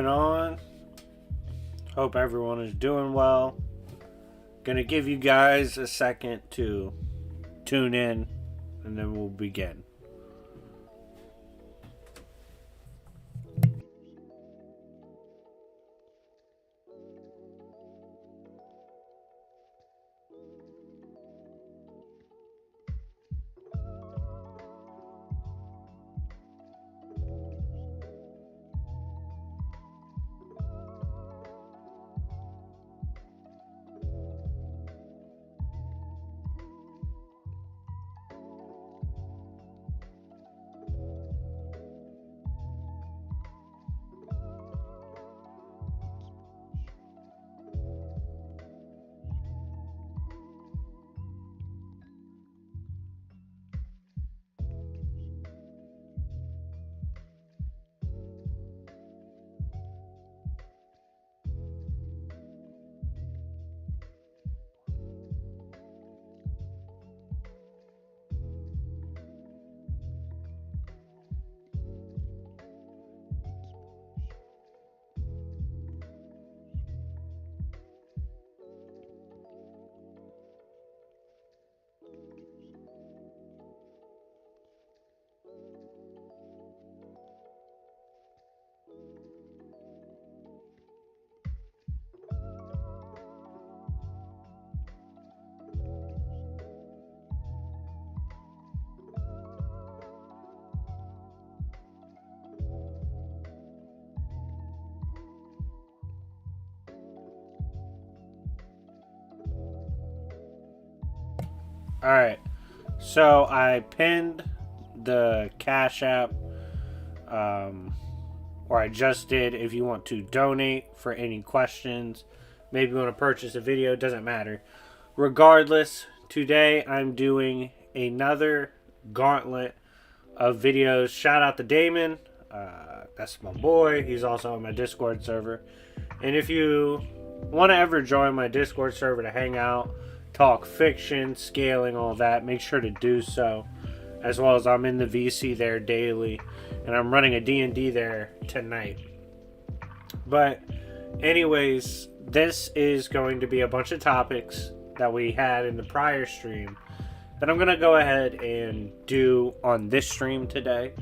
On. Hope everyone is doing well. Gonna give you guys a second to tune in and then we'll begin. Alright, so I pinned the Cash App, or I just did. If you want to donate for any questions, maybe you want to purchase a video, doesn't matter. Regardless, today I'm doing another gauntlet of videos. Shout out to Damon. That's my boy. He's also on my Discord server. And if you want to ever join my Discord server to hang out, talk fiction, scaling, all that, make sure to do so. As well as I'm in the VC there daily. And I'm running a D&D there tonight. But anyways, this is going to be a bunch of topics that we had in the prior stream that I'm going to go ahead and do on this stream today.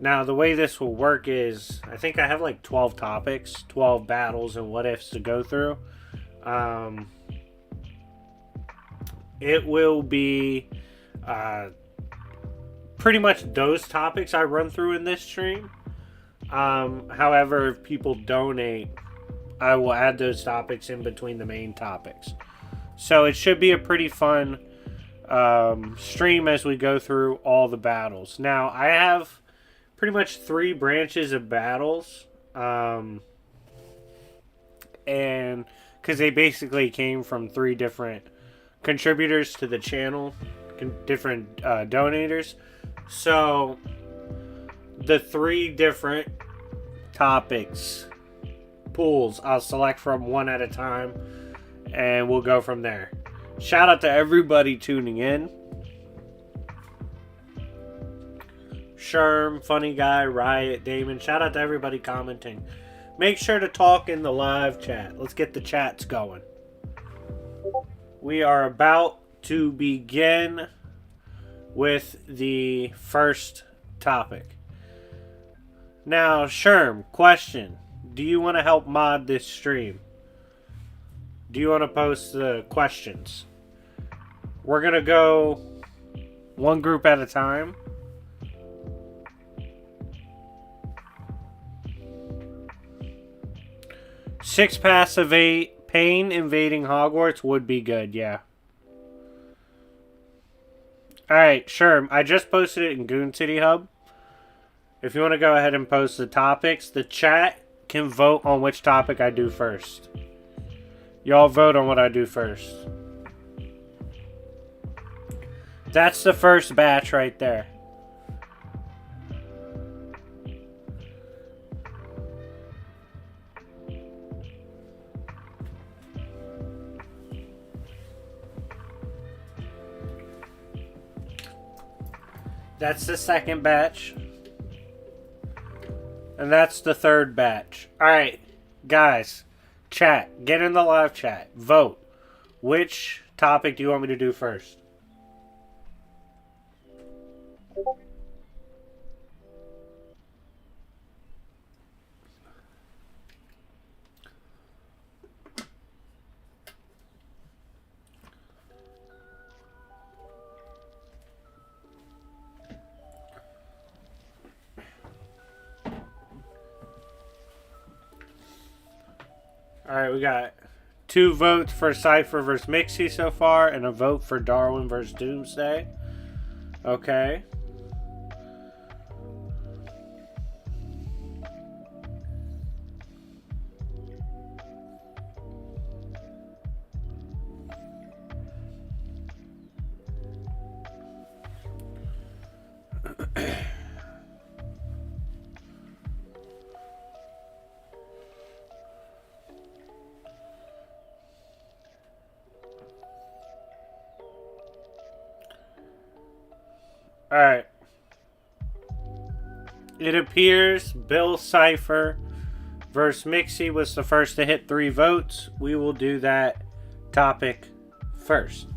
Now, the way this will work is, I think I have like 12 topics, 12 battles and what ifs to go through. It will be pretty much those topics I run through in this stream. However, if people donate, I will add those topics in between the main topics. So it should be a pretty fun stream as we go through all the battles. Now, I have pretty much 3 branches of battles. And because they basically came from 3 different contributors to the channel, different donators. So the 3 different topics pools I'll select from one at a time, and we'll go from there. Shout out to everybody tuning in. Sherm, Funny Guy, Riot, Damon. Shout out to everybody commenting. Make sure to talk in the live chat. Let's get the chats going. We are about to begin with the first topic. Now, Sherm, question. Do you want to help mod this stream? Do you want to post the questions? We're going to go one group at a time. Six passive 8. Pain invading Hogwarts would be good, yeah. Alright, sure. I just posted it in Goon City Hub. If you want to go ahead and post the topics, the chat can vote on which topic I do first. Y'all vote on what I do first. That's the first batch right there. That's the second batch. And And that's the third batch. Alright, guys, chat. Get in the live chat. Vote. Which topic do you want me to do first? Alright, we got 2 votes for Cypher versus Mixie so far, and a vote for Darwin versus Doomsday. Okay. Alright. It appears Bill Cypher versus Mixie was the first to hit 3 votes. We will do that topic first.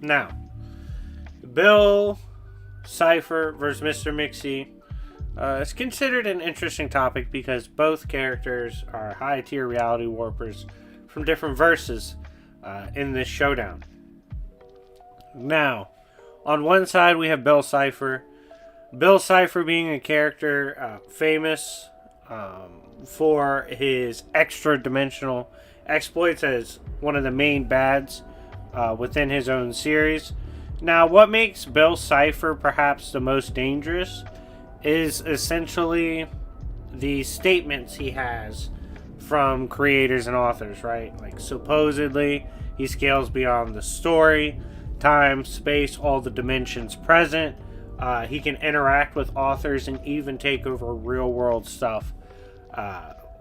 Now, Bill Cypher versus Mr. Mixie is considered an interesting topic because both characters are high-tier reality warpers from different verses in this showdown. Now, on one side, we have Bill Cypher. Bill Cypher being a character famous for his extra-dimensional exploits as one of the main bads within his own series. Now, what makes Bill Cypher perhaps the most dangerous is essentially the statements he has from creators and authors, right? Like, supposedly, he scales beyond the story, time, space, all the dimensions present. He can interact with authors and even take over real world stuff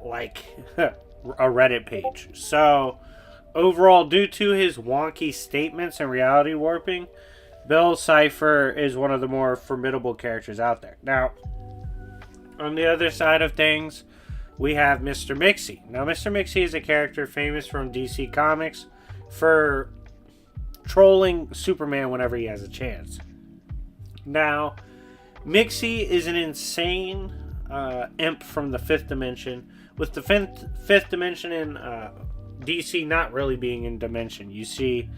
like a Reddit page. So overall, due to his wonky statements and reality warping, Bill Cypher is one of the more formidable characters out there. Now, on the other side of things, we have Mr. Mixie. Now, Mr. Mixie is a character famous from DC Comics for trolling Superman whenever he has a chance. Now, Mixie is an insane imp from the 5th dimension, with the 5th dimension in DC not really being in dimension. You see,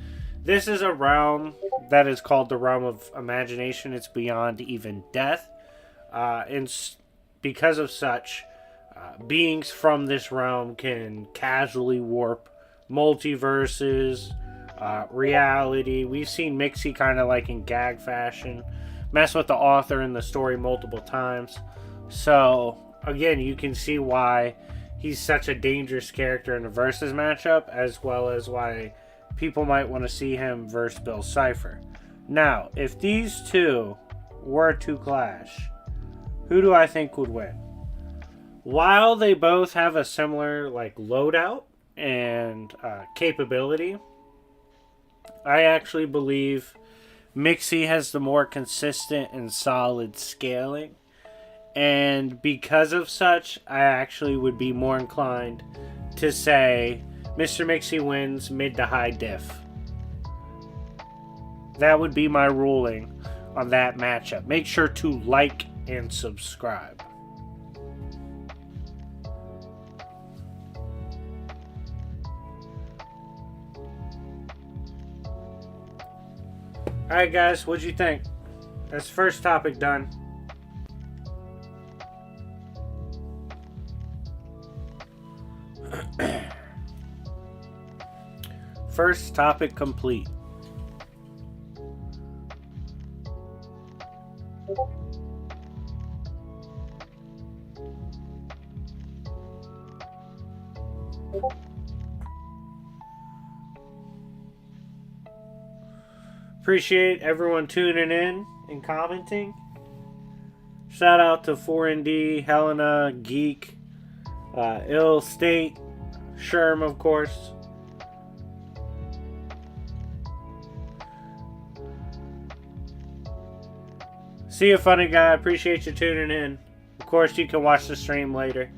this is a realm that is called the realm of imagination. It's beyond even death. And because of such, beings from this realm can casually warp multiverses, reality. We've seen Mixie kind of like in gag fashion mess with the author and the story multiple times. So again, you can see why he's such a dangerous character in a versus matchup, as well as why people might want to see him versus Bill Cypher. Now, if these two were to clash, who do I think would win? While they both have a similar loadout and capability, I actually believe Mixie has the more consistent and solid scaling. And because of such, I actually would be more inclined to say Mr. Mixie wins mid to high diff. That would be my ruling on that matchup. Make sure to like and subscribe. Alright guys, what'd you think? That's the first topic done. First topic complete. Appreciate everyone tuning in and commenting. Shout out to 4ND, Helena, Geek, Ill State, Sherm, of course. See you, funny guy. Appreciate you tuning in. Of course, you can watch the stream later.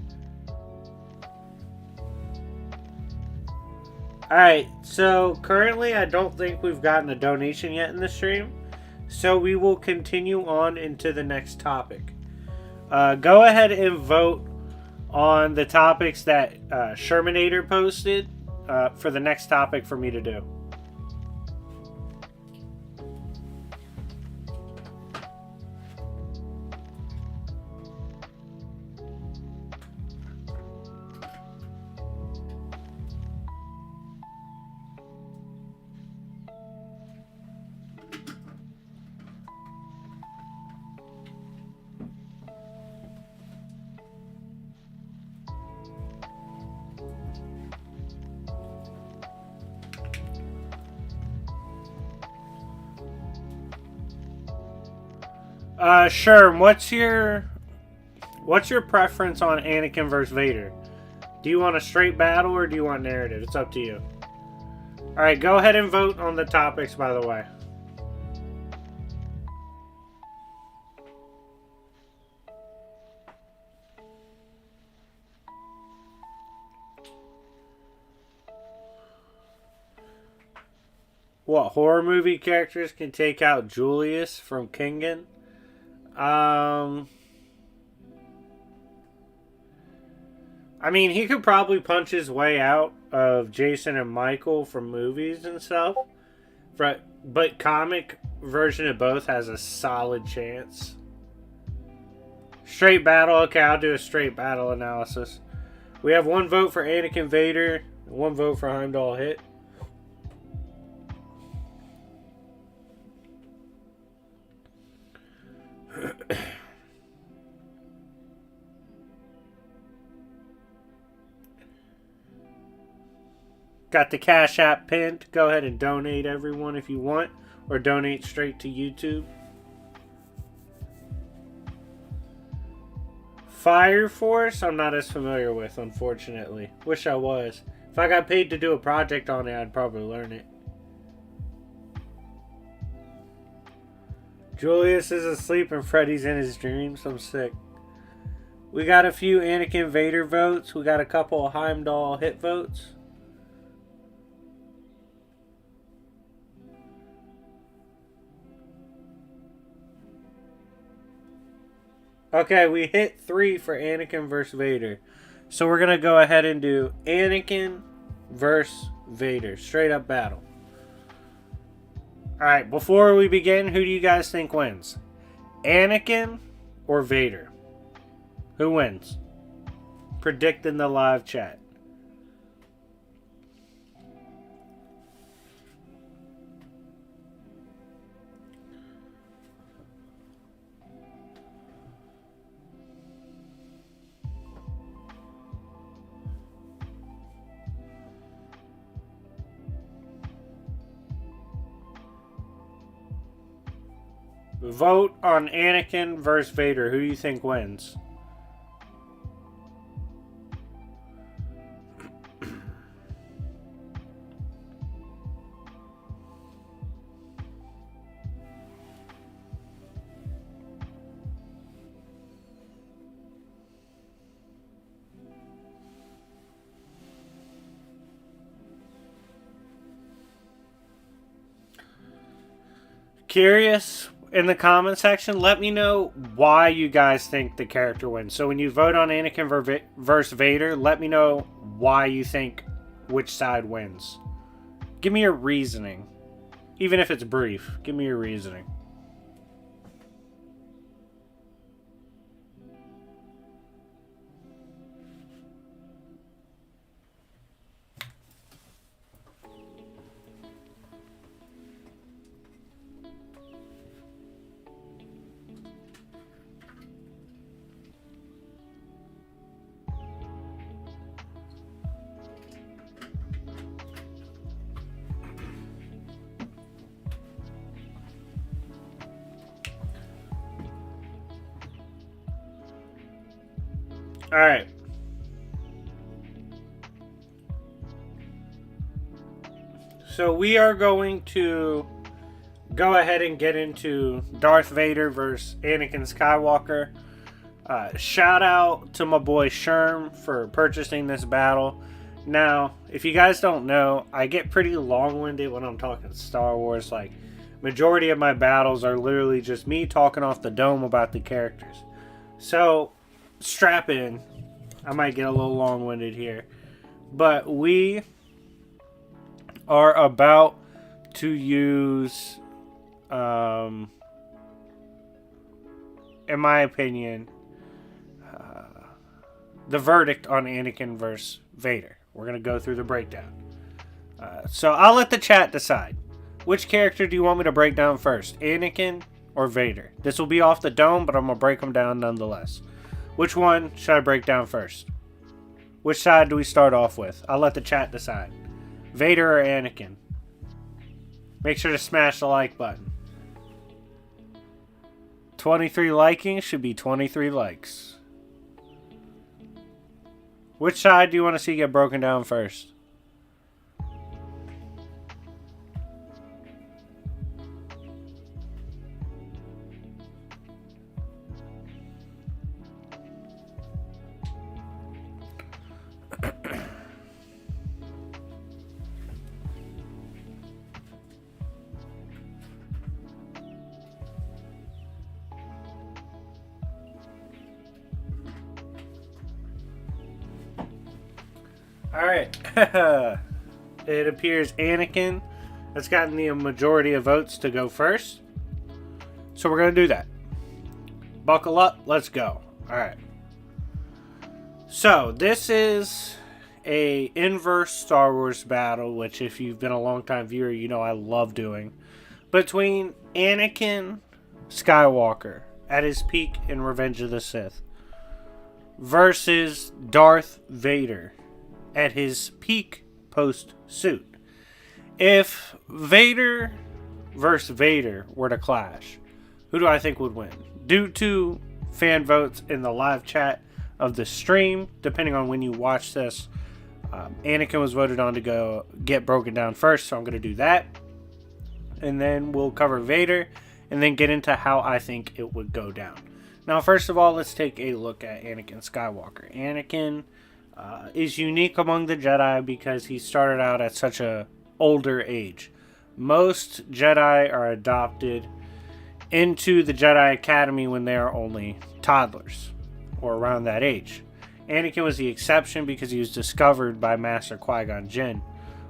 Alright, so currently I don't think we've gotten a donation yet in the stream. So we will continue on into the next topic. Go ahead and vote on the topics that Shermanator posted for the next topic for me to do. Sure. What's your preference on Anakin versus Vader? Do you want a straight battle or do you want narrative? It's up to you. Alright, go ahead and vote on the topics, by the way. What horror movie characters can take out Julius from Kingen? I mean, he could probably punch his way out of Jason and Michael from movies and stuff. But comic version of both has a solid chance. Straight battle. Okay, I'll do a straight battle analysis. We have one vote for Anakin Vader, one vote for Heimdall Hit. Got the Cash App pinned. Go ahead and donate, everyone, if you want. Or donate straight to YouTube. Fire Force, I'm not as familiar with, unfortunately. Wish I was. If I got paid to do a project on it, I'd probably learn it. Julius is asleep and Freddy's in his dreams. I'm sick. We got a few Anakin Vader votes. We got a couple of Heimdall Hit votes. Okay, we hit 3 for Anakin versus Vader. So we're going to go ahead and do Anakin versus Vader. Straight up battle. Alright, before we begin, who do you guys think wins? Anakin or Vader? Who wins? Predict in the live chat. Vote on Anakin versus Vader. Who do you think wins? Curious? In the comment section, let me know why you guys think the character wins. So when you vote on Anakin versus Vader, let me know why you think which side wins. Give me your reasoning. Even if it's brief, give me your reasoning. Alright. So we are going to go ahead and get into Darth Vader versus Anakin Skywalker. Shout out to my boy Sherm for purchasing this battle. Now, if you guys don't know, I get pretty long-winded when I'm talking Star Wars. Like, majority of my battles are literally just me talking off the dome about the characters. So, strap in. I might get a little long-winded here. But we are about to use, in my opinion, the verdict on Anakin versus Vader. We're going to go through the breakdown. So I'll let the chat decide. Which character do you want me to break down first? Anakin or Vader? This will be off the dome, but I'm going to break them down nonetheless. Which one should I break down first? Which side do we start off with? I'll let the chat decide. Vader or Anakin? Make sure to smash the like button. 23 liking should be 23 likes. Which side do you want to see get broken down first? Alright, it appears Anakin has gotten the majority of votes to go first. So we're going to do that. Buckle up, let's go. Alright. So, this is a inverse Star Wars battle, which if you've been a long time viewer, you know I love doing. Between Anakin Skywalker at his peak in Revenge of the Sith versus Darth Vader at his peak post-suit. If Vader versus Vader were to clash, who do I think would win? Due to fan votes in the live chat of the stream, depending on when you watch this, Anakin was voted on to go get broken down first, so I'm going to do that. And then we'll cover Vader, and then get into how I think it would go down. Now, first of all, let's take a look at Anakin Skywalker. Anakin is unique among the Jedi because he started out at such a older age. Most Jedi are adopted into the Jedi Academy when they are only toddlers, or around that age. Anakin was the exception because he was discovered by Master Qui-Gon Jinn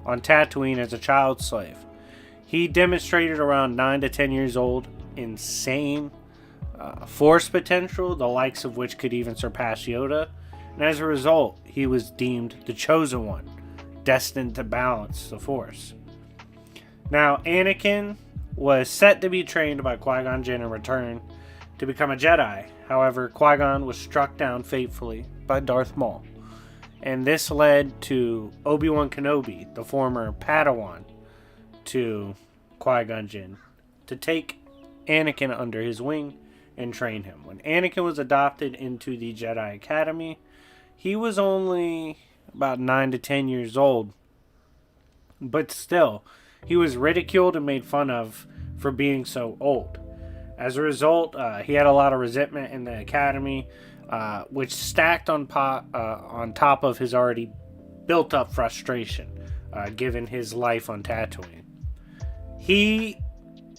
on Tatooine as a child slave. He demonstrated around 9 to 10 years old insane force potential, the likes of which could even surpass Yoda. And as a result, he was deemed the chosen one, destined to balance the Force. Now, Anakin was set to be trained by Qui-Gon Jinn in return to become a Jedi. However, Qui-Gon was struck down fatefully by Darth Maul. And this led to Obi-Wan Kenobi, the former Padawan to Qui-Gon Jinn, to take Anakin under his wing and train him. When Anakin was adopted into the Jedi Academy, he was only about 9 to 10 years old, but still, he was ridiculed and made fun of for being so old. As a result, he had a lot of resentment in the academy, which stacked on top of his already built-up frustration, given his life on Tatooine. He,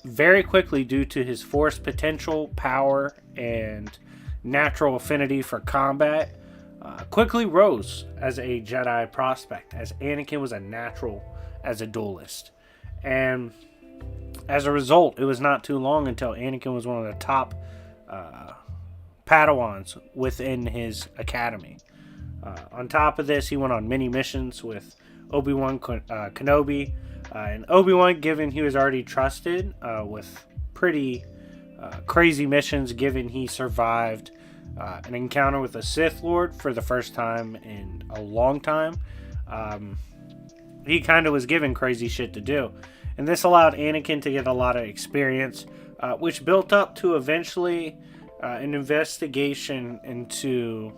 very quickly, due to his force potential, power, and natural affinity for combat, quickly rose as a Jedi prospect, as Anakin was a natural as a duelist. And as a result, it was not too long until Anakin was one of the top Padawans within his academy. On top of this, he went on many missions with Obi-Wan Kenobi, and Obi-Wan, given he was already trusted with pretty crazy missions, given he survived an encounter with a Sith Lord for the first time in a long time. He kind of was given crazy shit to do. And this allowed Anakin to get a lot of experience, which built up to eventually an investigation into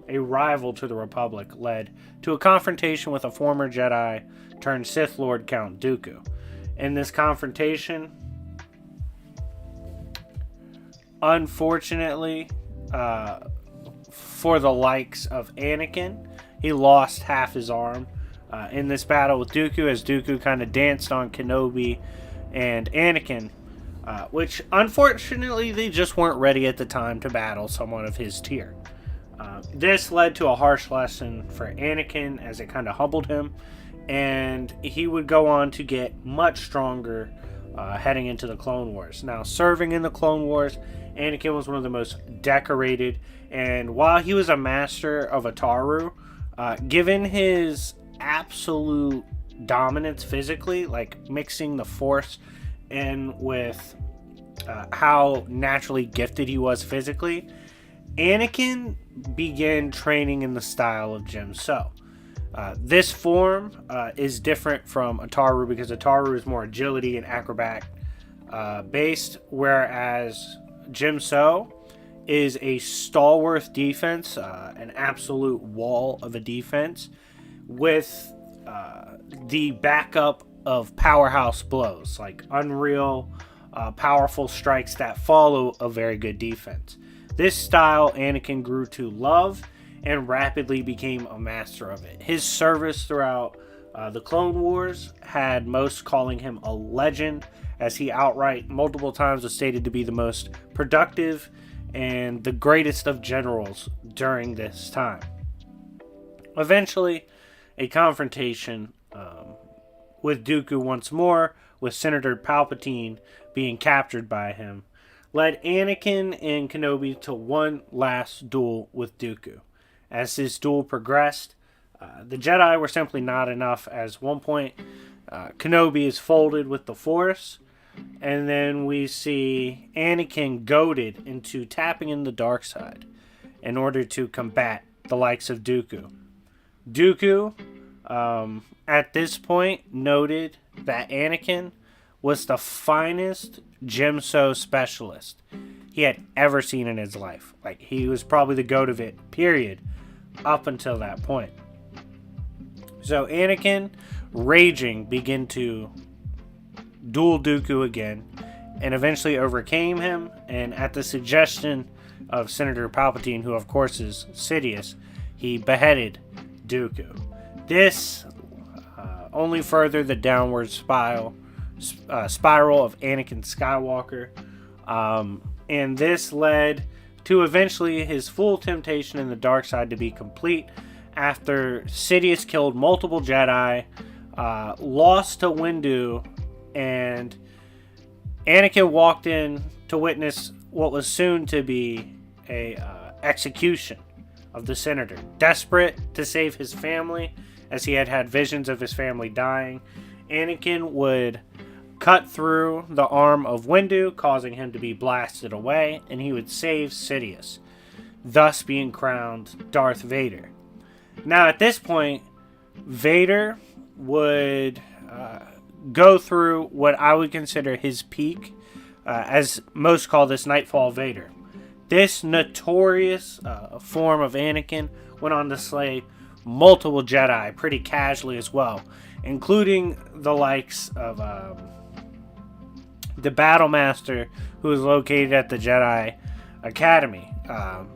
a rival to the Republic led to a confrontation with a former Jedi turned Sith Lord Count Dooku. In this confrontation, unfortunately, for the likes of Anakin. He lost half his arm in this battle with Dooku, as Dooku kind of danced on Kenobi and Anakin, which unfortunately they just weren't ready at the time to battle someone of his tier. This led to a harsh lesson for Anakin, as it kind of humbled him, and he would go on to get much stronger heading into the Clone Wars. Now, serving in the Clone Wars, Anakin was one of the most decorated, and while he was a master of Ataru, given his absolute dominance physically, like mixing the Force in with how naturally gifted he was physically, Anakin began training in the style of Jim So. This form is different from Ataru, because Ataru is more agility and acrobat based, whereas Jim So is a stalwart defense, an absolute wall of a defense, with the backup of powerhouse blows, like unreal, powerful strikes that follow a very good defense. This style Anakin grew to love and rapidly became a master of it. His service throughout the Clone Wars had most calling him a legend, as he outright multiple times was stated to be the most productive and the greatest of generals during this time. Eventually, a confrontation with Dooku once more, with Senator Palpatine being captured by him, led Anakin and Kenobi to one last duel with Dooku. As this duel progressed, the Jedi were simply not enough, as one point Kenobi is folded with the Force, and then we see Anakin goaded into tapping in the dark side in order to combat the likes of Dooku. Dooku, at this point, noted that Anakin was the finest Jim So specialist he had ever seen in his life. Like, he was probably the GOAT of it, period, up until that point. So Anakin, raging, began to duel Dooku again, and eventually overcame him, and at the suggestion of Senator Palpatine, who of course is Sidious, he beheaded Dooku. This only furthered the downward spiral of Anakin Skywalker, and this led to eventually his full temptation in the dark side to be complete, after Sidious killed multiple Jedi, lost to Windu, and Anakin walked in to witness what was soon to be a execution of the senator. Desperate to save his family, as he had had visions of his family dying, Anakin would cut through the arm of Windu, causing him to be blasted away, and he would save Sidious, thus being crowned Darth Vader. Now, at this point, Vader would go through what I would consider his peak, as most call this Nightfall Vader. This notorious form of Anakin went on to slay multiple Jedi pretty casually as well, including the likes of the Battle Master, who is located at the Jedi Academy,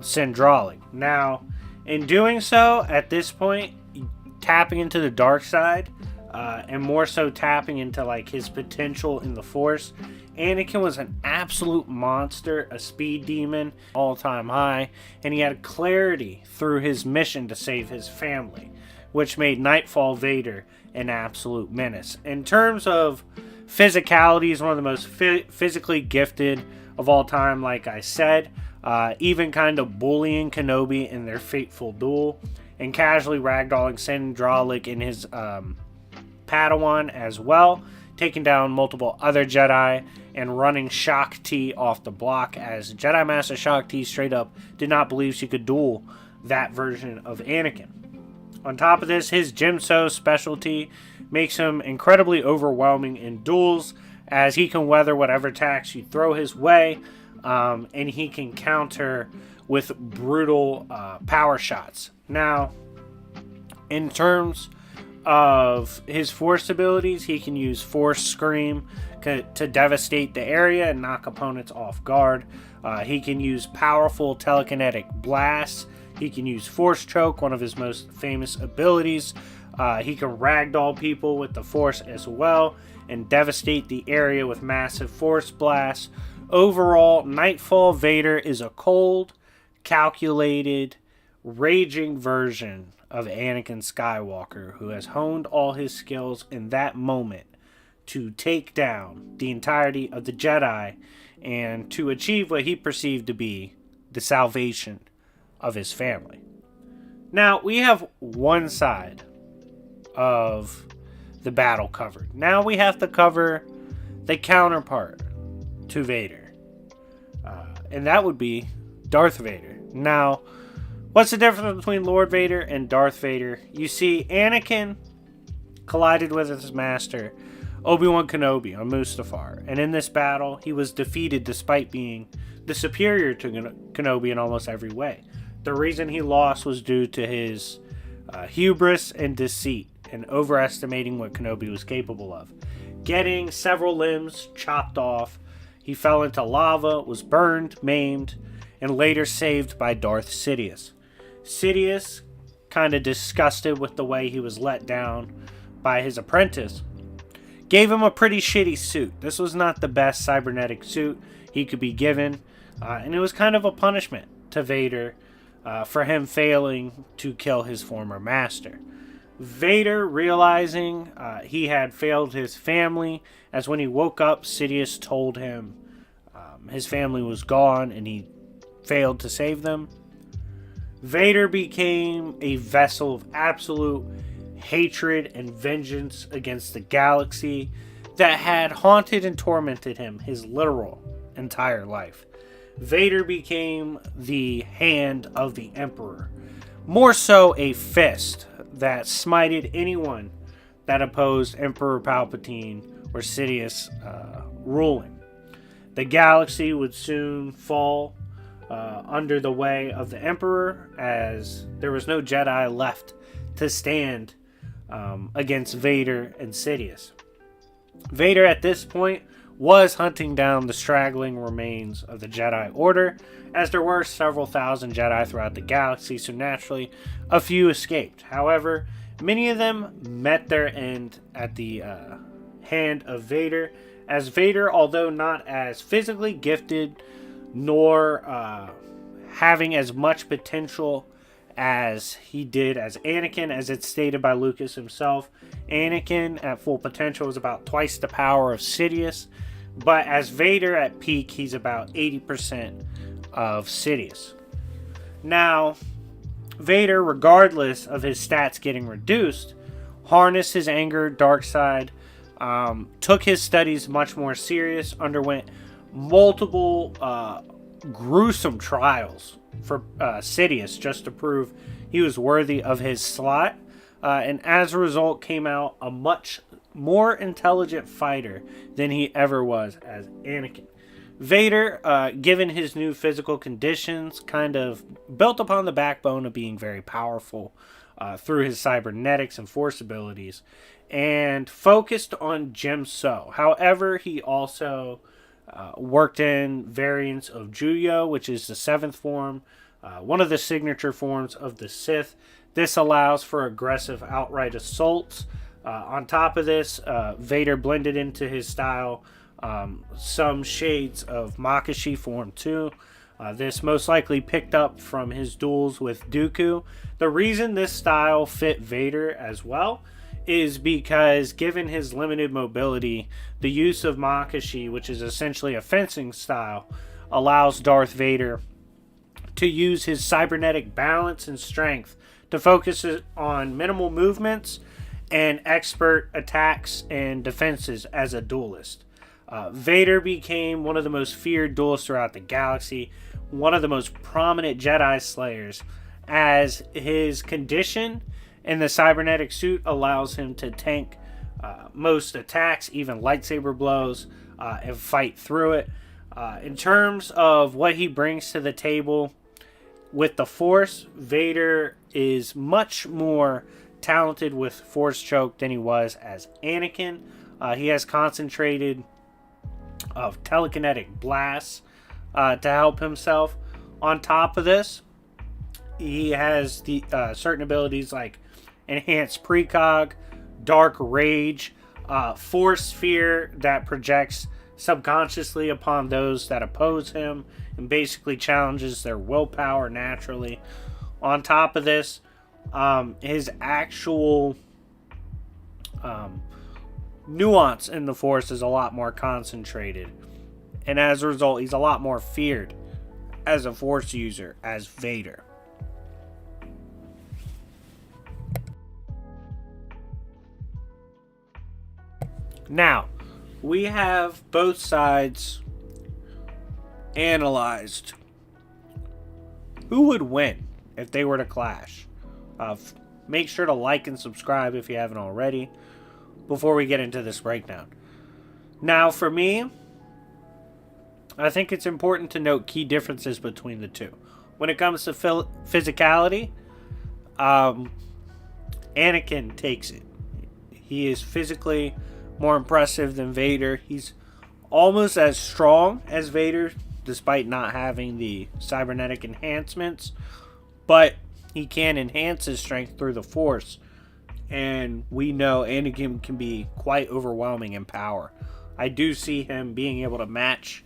Sindralik. Now, in doing so, at this point, tapping into the dark side, and more so tapping into like his potential in the Force, Anakin was an absolute monster, a speed demon, all-time high, and he had clarity through his mission to save his family, which made Nightfall Vader an absolute menace. In terms of physicality, he's one of the most physically gifted of all time, like I said, even kind of bullying Kenobi in their fateful duel, and casually ragdolling Sindralik in his Padawan as well, taking down multiple other Jedi and running Shaak Ti off the block, as Jedi Master Shaak Ti straight up did not believe she could duel that version of Anakin. On top of this, his Jim So specialty makes him incredibly overwhelming in duels, as he can weather whatever attacks you throw his way, and he can counter with brutal power shots. Now, in terms of his Force abilities, he can use Force Scream to devastate the area and knock opponents off guard. He can use powerful telekinetic blasts He can use Force Choke, one of his most famous abilities. He can ragdoll people with the Force as well and devastate the area with massive Force blasts. Overall, Nightfall Vader is a cold, calculated, raging version of Anakin Skywalker who has honed all his skills in that moment to take down the entirety of the Jedi and to achieve what he perceived to be the salvation of his family. Now, we have one side of the battle covered. Now we have to cover the counterpart to Vader. And that would be Darth Vader. Now, what's the difference between Lord Vader and Darth Vader? You see, Anakin collided with his master, Obi-Wan Kenobi, on Mustafar. And in this battle, he was defeated despite being the superior to Kenobi in almost every way. The reason he lost was due to his hubris and deceit and overestimating what Kenobi was capable of. Getting several limbs chopped off, he fell into lava, was burned, maimed, and later saved by Darth Sidious. Sidious, kind of disgusted with the way he was let down by his apprentice, gave him a pretty shitty suit. This was not the best cybernetic suit he could be given, and it was kind of a punishment to Vader for him failing to kill his former master. Vader, realizing he had failed his family, as when he woke up, Sidious told him his family was gone and he failed to save them. Vader became a vessel of absolute hatred and vengeance against the galaxy that had haunted and tormented him his literal entire life. Vader became the hand of the Emperor, more so a fist that smited anyone that opposed Emperor Palpatine or Sidious ruling. The galaxy would soon fall under the way of the Emperor, as there was no Jedi left to stand against Vader and Sidious. Vader at this point was hunting down the straggling remains of the Jedi Order, as there were several thousand Jedi throughout the galaxy, so naturally a few escaped. However, many of them met their end at the hand of Vader, as Vader, although not as physically gifted nor having as much potential as he did as Anakin, as it's stated by Lucas himself, Anakin at full potential was about twice the power of Sidious, but as Vader at peak, he's about 80% of Sidious. Now, Vader, regardless of his stats getting reduced, harnessed his anger, dark side, took his studies much more serious, underwent multiple gruesome trials for Sidious just to prove he was worthy of his slot, and as a result came out a much more intelligent fighter than he ever was as Anakin. Vader, given his new physical conditions, kind of built upon the backbone of being very powerful through his cybernetics and force abilities, and focused on Gemso. However, he also worked in variants of Juyo, which is the 7th form, one of the signature forms of the Sith. This allows for aggressive outright assaults. On top of this, Vader blended into his style some shades of Makashi form 2. This most likely picked up from his duels with Dooku. The reason this style fit Vader as well is because, given his limited mobility, the use of Makashi, which is essentially a fencing style, allows Darth Vader to use his cybernetic balance and strength to focus on minimal movements and expert attacks and defenses as a duelist. Vader became one of the most feared duelists throughout the galaxy, one of the most prominent Jedi Slayers, as his condition in the cybernetic suit allows him to tank most attacks, even lightsaber blows, and fight through it. In terms of what he brings to the table with the Force, Vader is much more talented with Force Choke than he was as Anakin. He has concentrated of telekinetic blasts to help himself. On top of this, he has the certain abilities like enhanced precog, dark rage, force sphere that projects subconsciously upon those that oppose him and basically challenges their willpower naturally. On top of this, his actual nuance in the force is a lot more concentrated, and as a result he's a lot more feared as a force user as Vader. Now, we have both sides analyzed. Who would win if they were to clash? Make sure to like and subscribe if you haven't already before we get into this breakdown. Now, for me, I think it's important to note key differences between the two. When it comes to physicality, Anakin takes it. He is physically more impressive than Vader. He's almost as strong as Vader, despite not having the cybernetic enhancements, but he can enhance his strength through the Force, and we know Anakin can be quite overwhelming in power. I do see him being able to match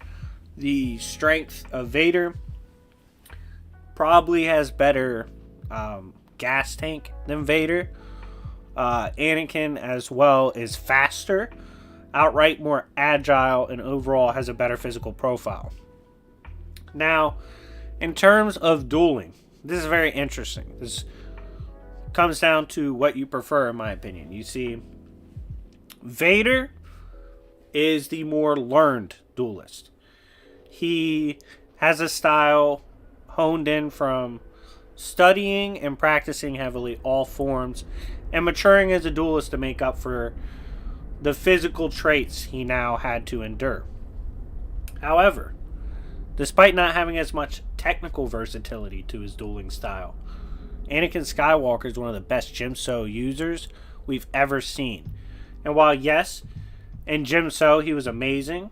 the strength of Vader. Probably has better gas tank than Vader. Anakin as well is faster, outright more agile, and overall has a better physical profile. Now, in terms of dueling, this is very interesting. This comes down to what you prefer, in my opinion. You see, Vader is the more learned duelist. He has a style honed in from studying and practicing heavily all forms and maturing as a duelist to make up for the physical traits he now had to endure. However, despite not having as much technical versatility to his dueling style, Anakin Skywalker is one of the best Jimso users we've ever seen. And while yes, in Jimso he was amazing,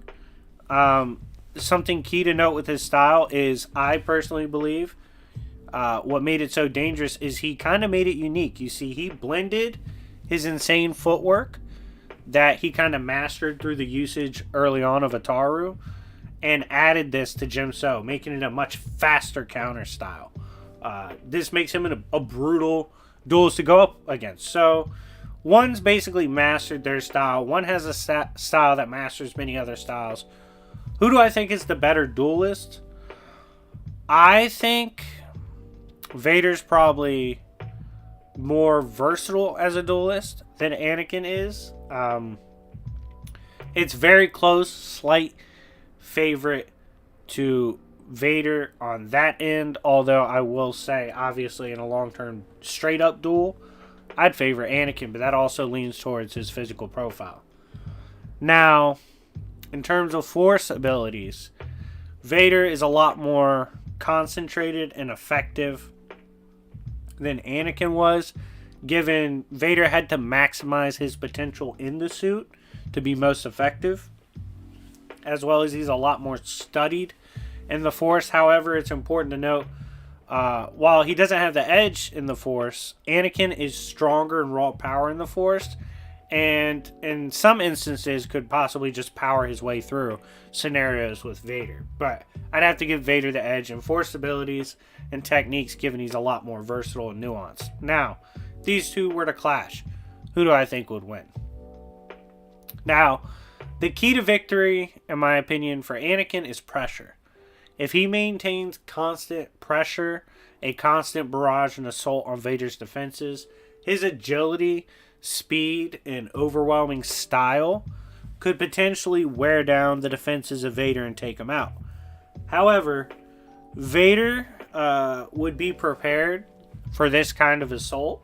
something key to note with his style is, I personally believe, what made it so dangerous is he kind of made it unique. You see, he blended his insane footwork that he kind of mastered through the usage early on of Ataru and added this to Jimso, making it a much faster counter style. This makes him a brutal duelist to go up against. So, one's basically mastered their style. One has a style that masters many other styles. Who do I think is the better duelist? I think Vader's probably more versatile as a duelist than Anakin is. It's very close, slight favorite to Vader on that end, although I will say, obviously, in a long-term straight-up duel, I'd favor Anakin, but that also leans towards his physical profile. Now, in terms of Force abilities, Vader is a lot more concentrated and effective than Anakin was, given Vader had to maximize his potential in the suit to be most effective, as well as he's a lot more studied in the Force. However, it's important to note, while he doesn't have the edge in the Force, Anakin is stronger in raw power in the Force, and in some instances could possibly just power his way through scenarios with Vader. But I'd have to give Vader the edge in Force abilities and techniques, given he's a lot more versatile and nuanced. Now, these two were to clash. Who do I think would win? Now, the key to victory, in my opinion, for Anakin is pressure. If he maintains constant pressure, a constant barrage and assault on Vader's defenses, his agility, speed, and overwhelming style could potentially wear down the defenses of Vader and take him out. However, Vader would be prepared for this kind of assault.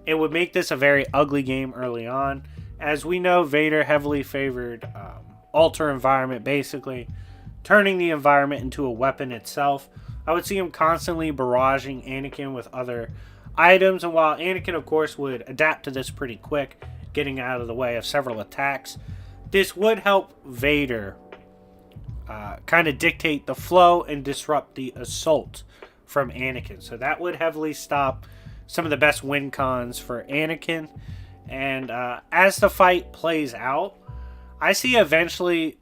It would make this a very ugly game early on. As we know, Vader heavily favored alter environment, basically turning the environment into a weapon itself. I would see him constantly barraging Anakin with other items, and while Anakin, of course, would adapt to this pretty quick, getting out of the way of several attacks, this would help Vader kind of dictate the flow and disrupt the assault from Anakin. So that would heavily stop some of the best win cons for Anakin. And as the fight plays out, I see eventually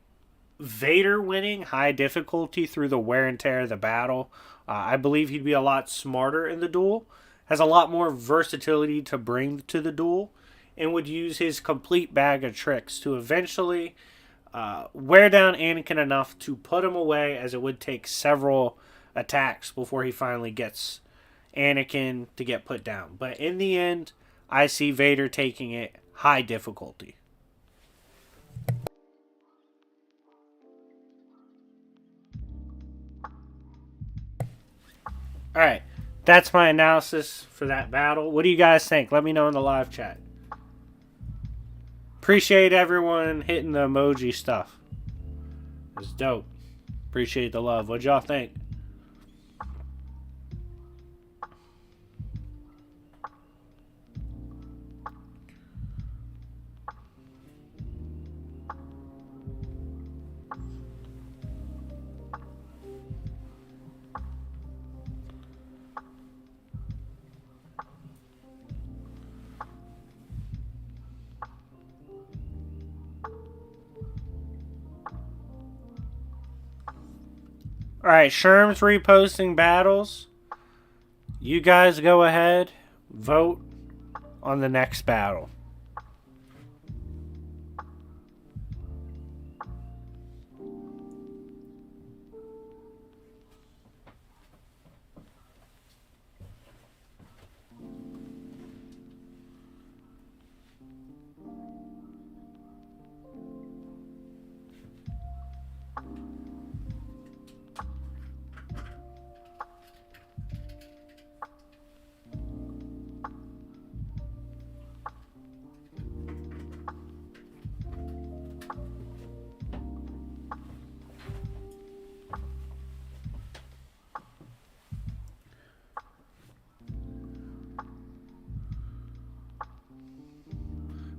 Vader winning high difficulty through the wear and tear of the battle. I believe he'd be a lot smarter in the duel, has a lot more versatility to bring to the duel, and would use his complete bag of tricks to eventually wear down Anakin enough to put him away, as it would take several attacks before he finally gets Anakin to get put down. But in the end, I see Vader taking it high difficulty. Alright, that's my analysis for that battle. What do you guys think? Let me know in the live chat. Appreciate everyone hitting the emoji stuff. It's dope. Appreciate the love. What y'all think? Alright, Sherm's reposting battles. You guys go ahead. Vote on the next battle.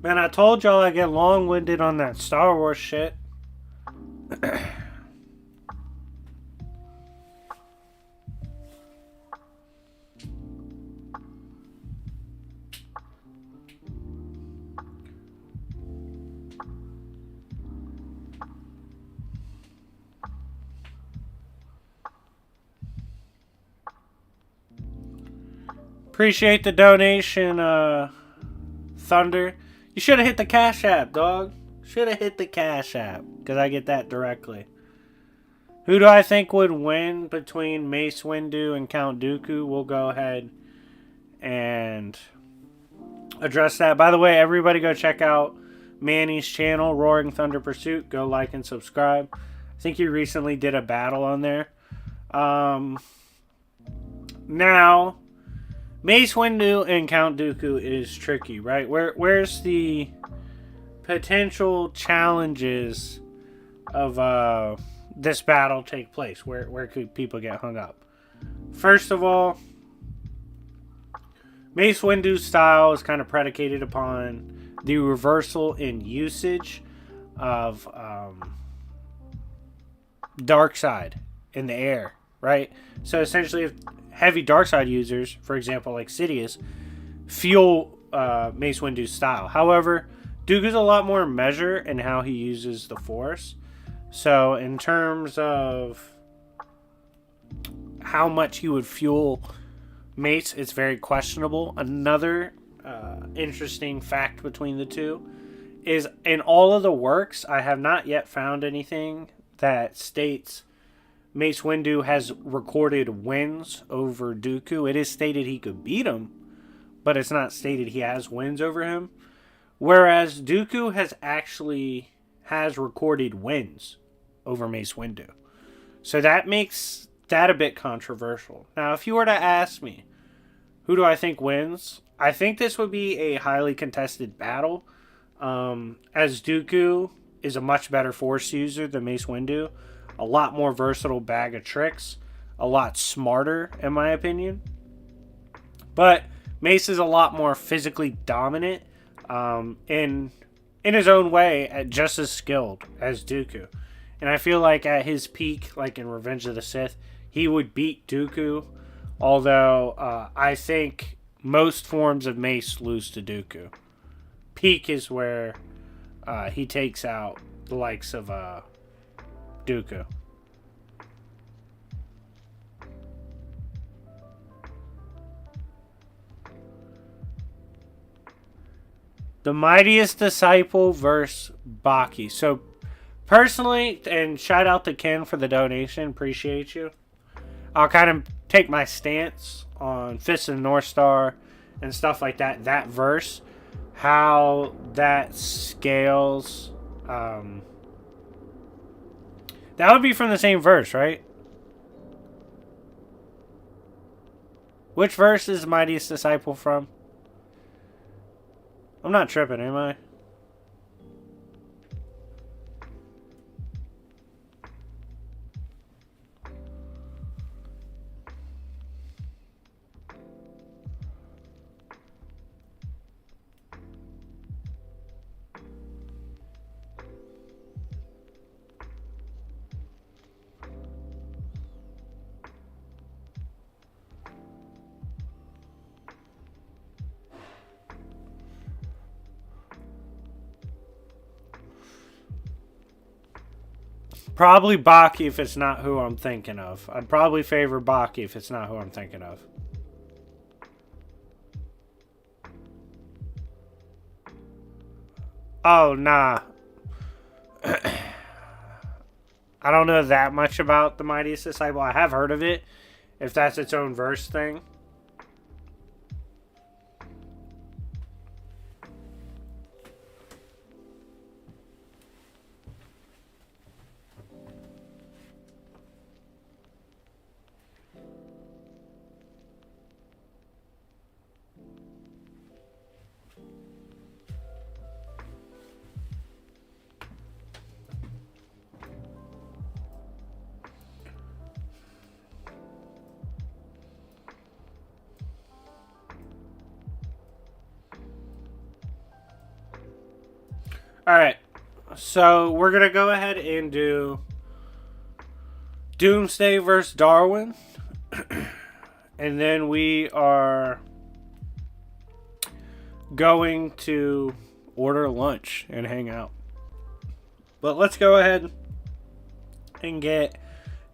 Man, I told y'all I get long-winded on that Star Wars shit. Appreciate the donation, Thunder. You should have hit the Cash App, dog. Should have hit the Cash App, because I get that directly. Who do I think would win between Mace Windu and Count Dooku? We'll go ahead and address that. By the way, everybody go check out Manny's channel, Roaring Thunder Pursuit. Go like and subscribe. I think he recently did a battle on there. Now, Mace Windu and Count Dooku is tricky, right? Where's the potential challenges of this battle take place? Where could people get hung up? First of all, Mace Windu's style is kind of predicated upon the reversal in usage of dark side in the air, right? So essentially, if heavy dark side users, for example, like Sidious, fuel Mace Windu's style. However, Dooku's a lot more measured in how he uses the Force. So in terms of how much he would fuel Mace, it's very questionable. Another interesting fact between the two is in all of the works, I have not yet found anything that states Mace Windu has recorded wins over Dooku. It is stated he could beat him, but it's not stated he has wins over him. Whereas Dooku has recorded wins over Mace Windu. So that makes that a bit controversial. Now, if you were to ask me, who do I think wins? I think this would be a highly contested battle. As Dooku is a much better Force user than Mace Windu. A lot more versatile bag of tricks. A lot smarter, in my opinion. But Mace is a lot more physically dominant. In his own way, just as skilled as Dooku. And I feel like at his peak, like in Revenge of the Sith, he would beat Dooku Although I think most forms of mace lose to Dooku. Peak is where he takes out the likes of Dooku. The Mightiest Disciple versus Baki. So, personally, and shout out to Ken for the donation. Appreciate you. I'll kind of take my stance on Fist of the North Star and stuff like that. That verse, how that scales. That would be from the same verse, right? Which verse is Mightiest Disciple from? I'm not tripping, am I? Probably Baki if it's not who I'm thinking of. I'd probably favor Baki if it's not who I'm thinking of. Oh, nah. I don't know that much about the Mightiest Disciple. I have heard of it, if that's its own verse thing. Alright, so we're going to go ahead and do Doomsday versus Darwin. And then we are going to order lunch and hang out. But let's go ahead and get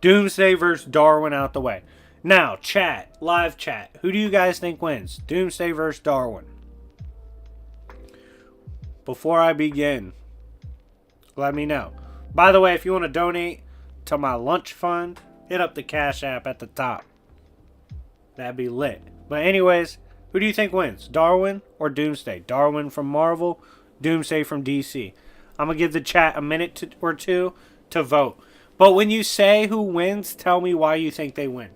Doomsday versus Darwin out the way. Now, chat, live chat. Who do you guys think wins? Doomsday versus Darwin. Before I begin, let me know. By the way, if you want to donate to my lunch fund, hit up the Cash App at the top. That'd be lit. But anyways, who do you think wins? Darwin or Doomsday? Darwin from Marvel, Doomsday from DC. I'm going to give the chat a minute or two to vote. But when you say who wins, tell me why you think they win.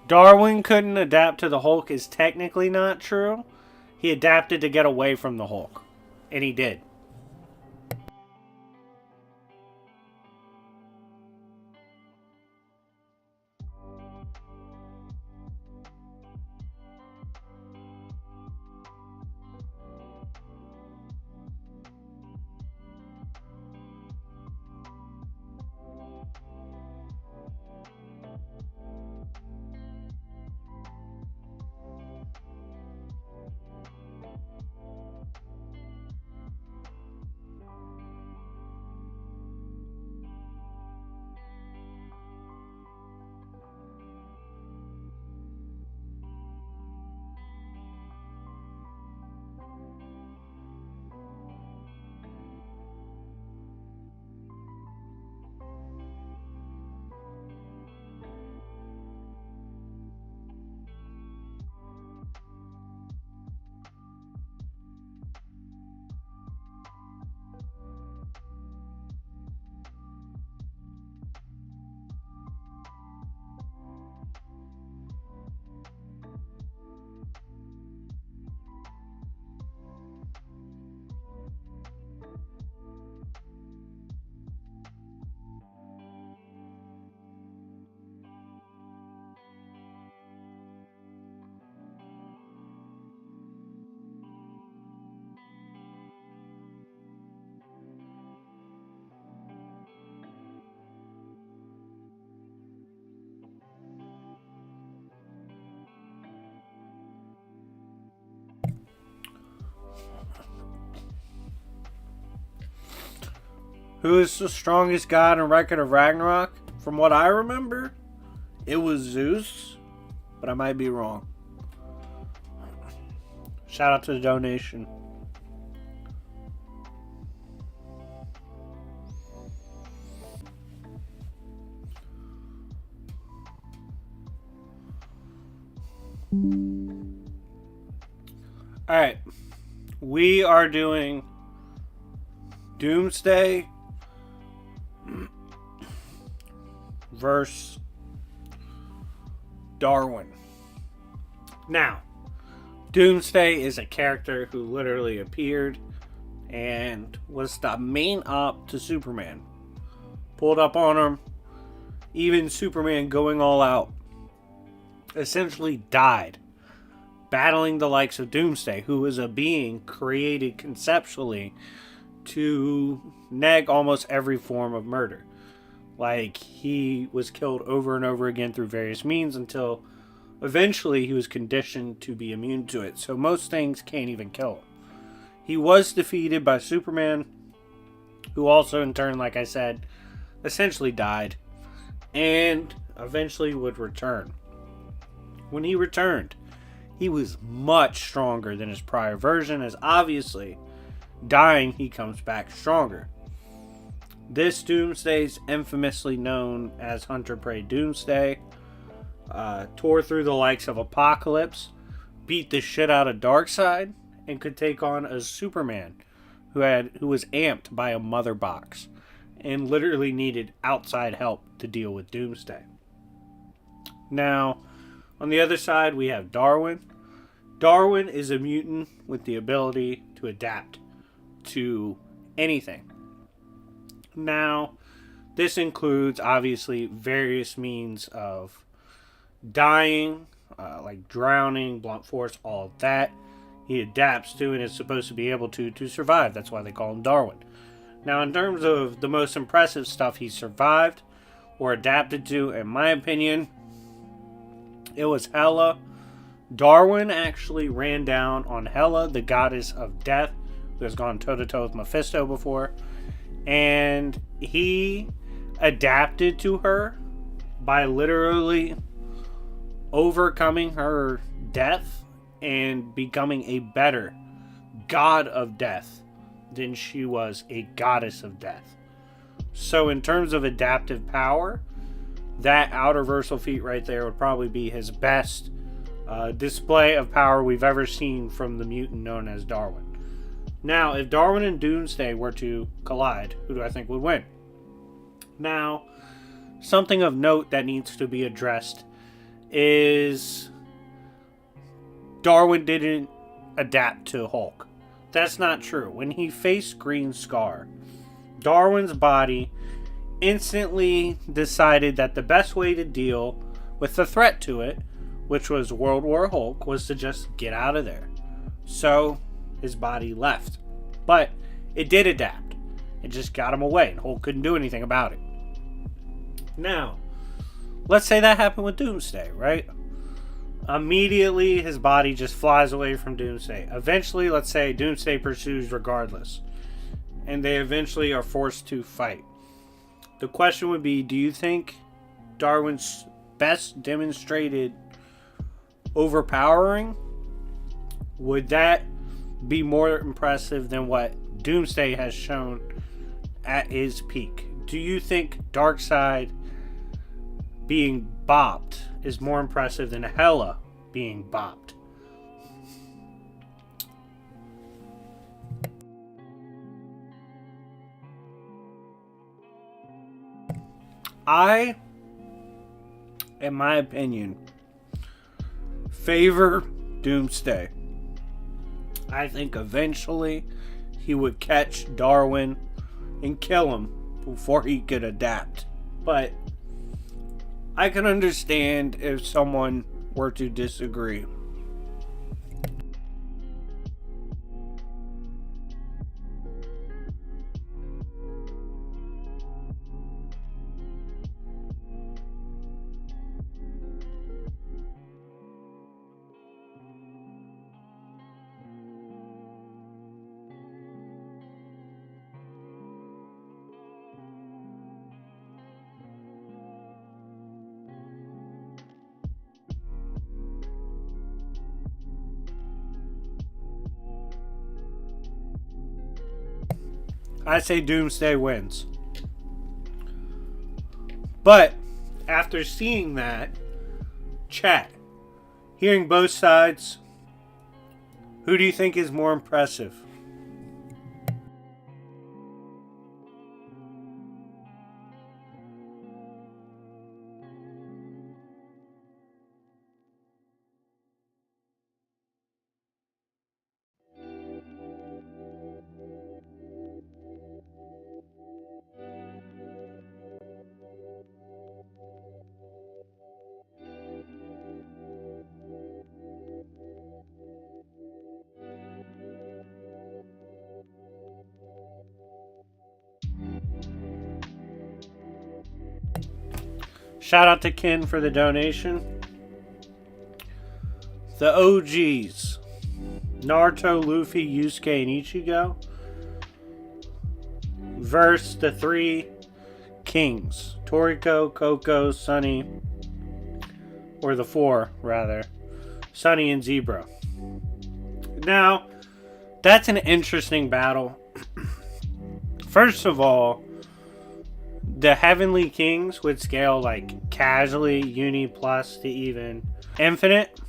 Darwin couldn't adapt to the Hulk is technically not true. He adapted to get away from the Hulk. And he did. Who is the strongest god in Record of Ragnarok? From what I remember, it was Zeus, but I might be wrong. Shout out to the donation. Alright. We are doing Doomsday versus Darwin. Now, Doomsday is a character who literally appeared and was the main op to Superman. Pulled up on him. Even Superman going all out. Essentially died battling the likes of Doomsday, who was a being created conceptually to neg almost every form of murder. Like, he was killed over and over again through various means until eventually he was conditioned to be immune to it. So most things can't even kill him. He was defeated by Superman, who also in turn, like I said, essentially died and eventually would return. When he returned, he was much stronger than his prior version, as obviously, dying, he comes back stronger. This Doomsday is infamously known as Hunter Prey Doomsday. Tore through the likes of Apocalypse, beat the shit out of Darkseid, and could take on a Superman who was amped by a mother box and literally needed outside help to deal with Doomsday. Now, on the other side, we have Darwin. Darwin is a mutant with the ability to adapt to anything. Now, this includes, obviously, various means of dying, like drowning, blunt force, all of that. He adapts to and is supposed to be able to survive. That's why they call him Darwin. Now, in terms of the most impressive stuff he survived or adapted to, in my opinion, it was Hela. Darwin actually ran down on Hela, the goddess of death, who has gone toe-to-toe with Mephisto before. And he adapted to her by literally overcoming her death and becoming a better god of death than she was a goddess of death. So in terms of adaptive power, that outerversal feat right there would probably be his best display of power we've ever seen from the mutant known as Darwin. Now, if Darwin and Doomsday were to collide, who do I think would win? Now, something of note that needs to be addressed is Darwin didn't adapt to Hulk. That's not true. When he faced Green Scar, Darwin's body instantly decided that the best way to deal with the threat to it, which was World War Hulk, was to just get out of there. So his body left. But it did adapt. It just got him away, and Hulk couldn't do anything about it. Now, let's say that happened with Doomsday, right? Immediately, his body just flies away from Doomsday. Eventually, let's say Doomsday pursues regardless, and they eventually are forced to fight. The question would be, do you think Darwin's best demonstrated overpowering, would that be more impressive than what Doomsday has shown at his peak? Do you think Darkseid being bopped is more impressive than Hela being bopped? I, in my opinion, favor Doomsday. I think eventually he would catch Darwin and kill him before he could adapt. But I can understand if someone were to disagree. I say Doomsday wins. But after seeing that, chat, hearing both sides, who do you think is more impressive? Shout out to Ken for the donation. The OGs, Naruto, Luffy, Yusuke, and Ichigo, versus the three kings, Toriko, Koko, Sunny, or the four, rather, Sunny and Zebra. Now, that's an interesting battle. First of all, the Heavenly Kings would scale like casually, uni plus to even infinite.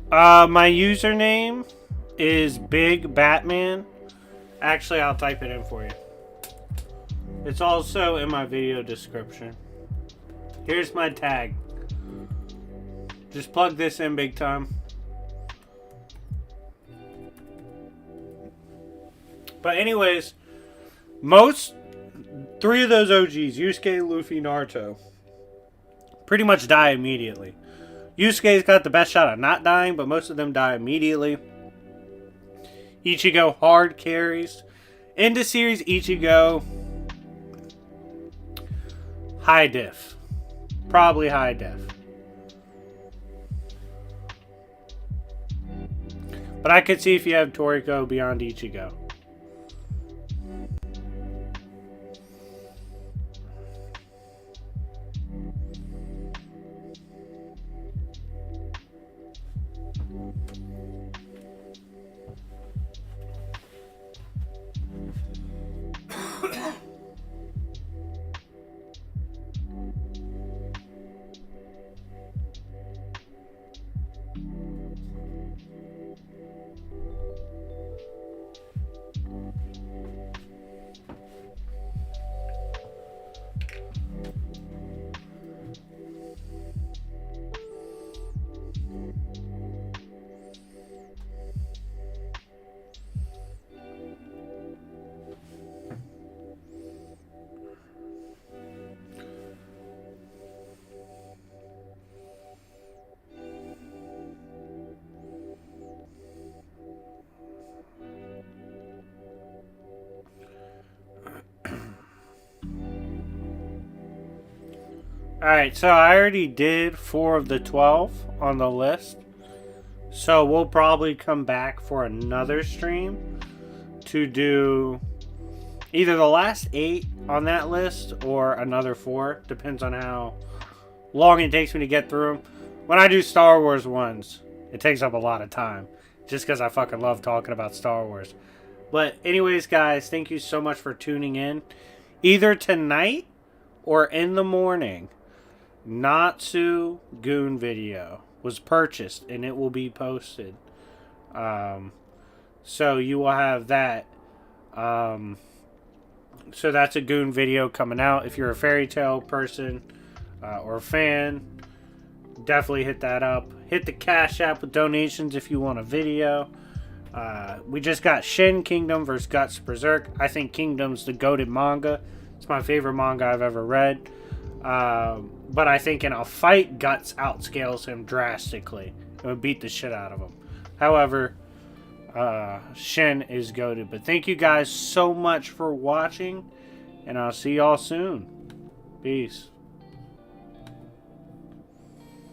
My username is Big Batman. Actually, I'll type it in for you. It's also in my video description. Here's my tag. Just plug this in big time. But anyways, three of those OGs, Yusuke, Luffy, Naruto, pretty much die immediately. Yusuke's got the best shot at not dying, but most of them die immediately. Ichigo hard carries. Into series, Ichigo high diff. Probably high diff. But I could see if you have Toriko beyond Ichigo. Alright, so I already did 4 of the 12 on the list. So we'll probably come back for another stream to do either the last 8 on that list or another 4. Depends on how long it takes me to get through them. When I do Star Wars ones, it takes up a lot of time. Just because I fucking love talking about Star Wars. But anyways, guys, thank you so much for tuning in. Either tonight or in the morning, Natsu Goon video was purchased and it will be posted. So you will have that. So that's a Goon video coming out. If you're a fairy tale person or fan, definitely hit that up. Hit the Cash App with donations if you want a video. We just got Shin Kingdom versus Guts Berserk. I think Kingdom's the goated manga. It's my favorite manga I've ever read. But I think in a fight, Guts outscales him drastically and would beat the shit out of him. However, Shin is goated. But thank you guys so much for watching, and I'll see y'all soon. Peace.